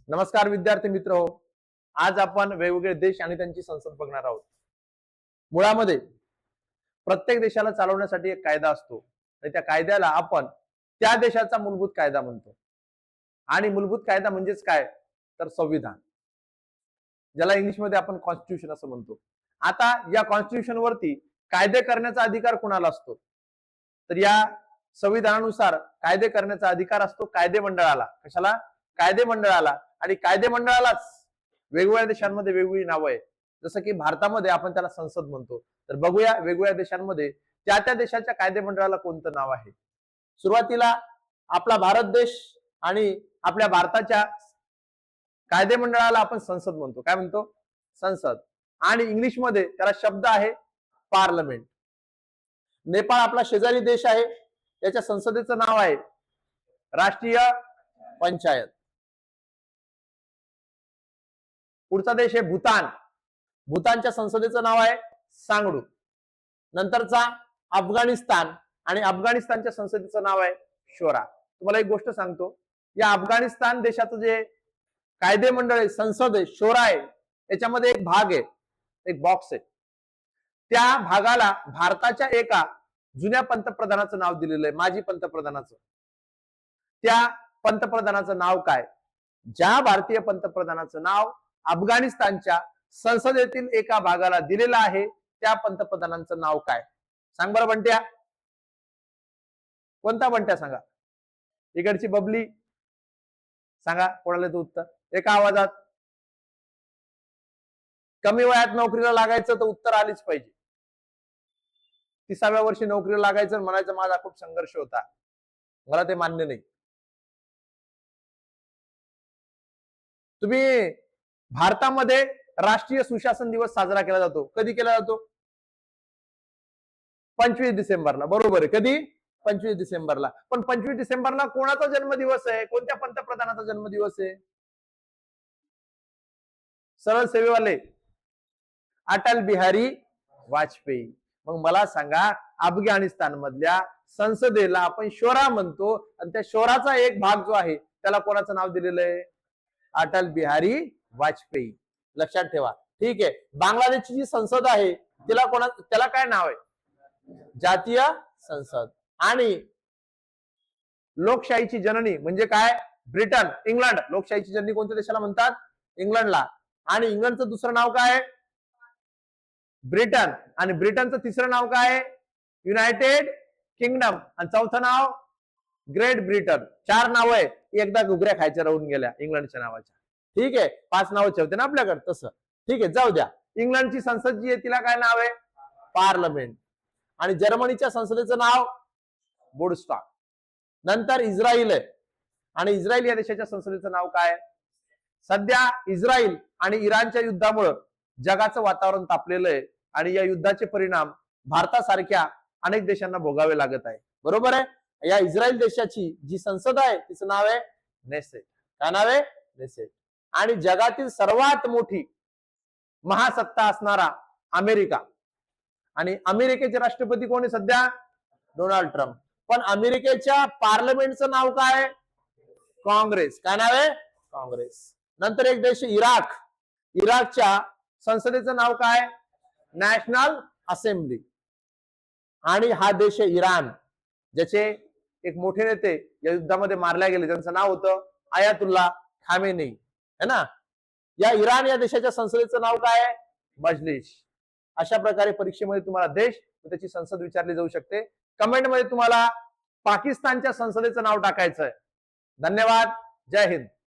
नमस्कार विद्यार्थी मित्र, आज आपण वेगवेगळे देश आणि त्यांची संसद बघणार आहोत. मुळामध्ये प्रत्येक देशाला चालवण्यासाठी एक कायदा असतो आणि त्या कायद्याला आपण त्या देशाचा मूलभूत कायदा म्हणतो. आणि मूलभूत कायदा म्हणजेच काय तर संविधान, ज्याला इंग्लिशमध्ये आपण कॉन्स्टिट्यूशन असं म्हणतो. आता या कॉन्स्टिट्यूशन वरती कायदे करण्याचा अधिकार कुणाला असतो तर या संविधानानुसार कायदे करण्याचा अधिकार असतो कायदे मंडळाला. कशाला? कायदे मंडळाला. आणि कायदे मंडळालाच वेगवेगळ्या देशांमध्ये वेगवेगळी नावं आहे. जसं की भारतामध्ये आपण त्याला संसद म्हणतो. तर बघूया वेगवेगळ्या देशांमध्ये त्या त्या देशाच्या कायदे मंडळाला कोणतं नाव आहे. सुरुवातीला आपला भारत देश आणि आपल्या भारताच्या कायदे मंडळाला आपण संसद म्हणतो. काय म्हणतो? संसद. आणि इंग्लिशमध्ये त्याला शब्द आहे पार्लमेंट. नेपाळ आपला शेजारी देश आहे, त्याच्या संसदेचं नाव आहे राष्ट्रीय पंचायत. पुढचा देश आहे भूतान. भूतानच्या संसदेचं नाव आहे सांगडू. नंतरचा अफगाणिस्तान आणि अफगाणिस्तानच्या संसदेचं नाव आहे शोरा. तुम्हाला एक गोष्ट सांगतो, या अफगाणिस्तान देशाचं जे कायदे मंडळ आहे, संसद आहे, शोरा आहे, याच्यामध्ये एक भाग आहे, एक बॉक्स आहे. त्या भागाला भारताच्या एका जुन्या पंतप्रधानाचं नाव दिलेलं आहे, माजी पंतप्रधानाचं. त्या पंतप्रधानाचं नाव काय? ज्या भारतीय पंतप्रधानाचं नाव अफगाणिस्तानच्या संसदेतील एका भागाला दिलेलं आहे त्या पंतप्रधानांचं नाव काय? सांग बरं बंट्या. कोणता बंट्या सांगा? इकडची बबली सांगा, कोणाला येतं उत्तर एका आवाजात. कमी वयात नोकरीला लागायचं तर उत्तर आलीच पाहिजे. 30व्या वर्षी नोकरीला लागायचं म्हणायचं माझा खूप संघर्ष होता, मला ते मान्य नाही. तुम्ही भारतामध्ये राष्ट्रीय सुशासन दिवस साजरा केला जातो. कधी केला जातो? 25 डिसेंबरला. बरोबर आहे. कधी? 25 डिसेंबरला. पण 25 डिसेंबरला कोणाचा जन्मदिवस आहे? कोणत्या पंतप्रधानाचा जन्मदिवस आहे? सरळ सेवेवाले अटल बिहारी वाजपेयी. मग मला सांगा, अफगाणिस्तान मधल्या संसदेला आपण शोरा म्हणतो आणि त्या शोराचा एक भाग जो आहे त्याला कोणाचं नाव दिलेलं आहे? अटल बिहारी वाजपेयी. लक्षात ठेवा. ठीक आहे. बांगलादेशची जी संसद आहे त्याला काय नाव आहे? जातीय संसद. आणि लोकशाहीची जननी म्हणजे काय? Britain, England. लोकशाहीची जननी कोणत्या देशाला म्हणतात? इंग्लंडला. आणि इंग्लंडचं दुसरं नाव काय? ब्रिटन. आणि ब्रिटनचं तिसरं नाव काय? United kingdom. आणि चौथं नाव ग्रेट ब्रिटन. 4 नाव आहे. एकदा घुगऱ्या खायच्या राहून गेल्या इंग्लंडच्या नावाच्या. ठीक आहे. 5 नावं ठेवते ना आपल्याकडे तसं. ठीक आहे, जाऊ द्या. इंग्लंडची संसद जी आहे तिला काय नाव आहे? पार्लमेंट. आणि जर्मनीच्या संसदेचं नाव बुंडस्टॅग. नंतर इस्रायल आहे आणि इस्रायल या देशाच्या संसदेचं नाव काय? सध्या इस्रायल आणि इराणच्या युद्धामुळे जगाचं वातावरण तापलेलं आहे आणि या युद्धाचे परिणाम भारतासारख्या अनेक देशांना भोगावे लागत आहे. बरोबर आहे. या इस्रायल देशाची जी संसद आहे तिचं नाव आहे नेसेट. काय नाव आहे? नेसेट. आणि जगातील सर्वात मोठी महासत्ता असणारा अमेरिका. आणि अमेरिकेचे राष्ट्रपती कोण आहे सध्या? Donald Trump. पण अमेरिकेच्या पार्लमेंटचं नाव काय? काँग्रेस. काय नाव आहे? काँग्रेस. नंतर एक देश इराक. इराकच्या संसदेचं नाव काय? National assembly. आणि हा देश आहे इराण, ज्याचे एक मोठे नेते या युद्धामध्ये मारले गेले, त्यांचं नाव होतं आयातुल्ला खामेनी, है ना. या इराण या देशाच्या संसदेचं नाव काय आहे? मजलिस. अशा प्रकारे परीक्षेमध्ये तुम्हाला देश व त्याची संसद विचारली जाऊ शकते. कमेंटमध्ये तुम्हाला पाकिस्तानच्या संसदेचं नाव टाकायचं आहे. धन्यवाद. जय हिंद.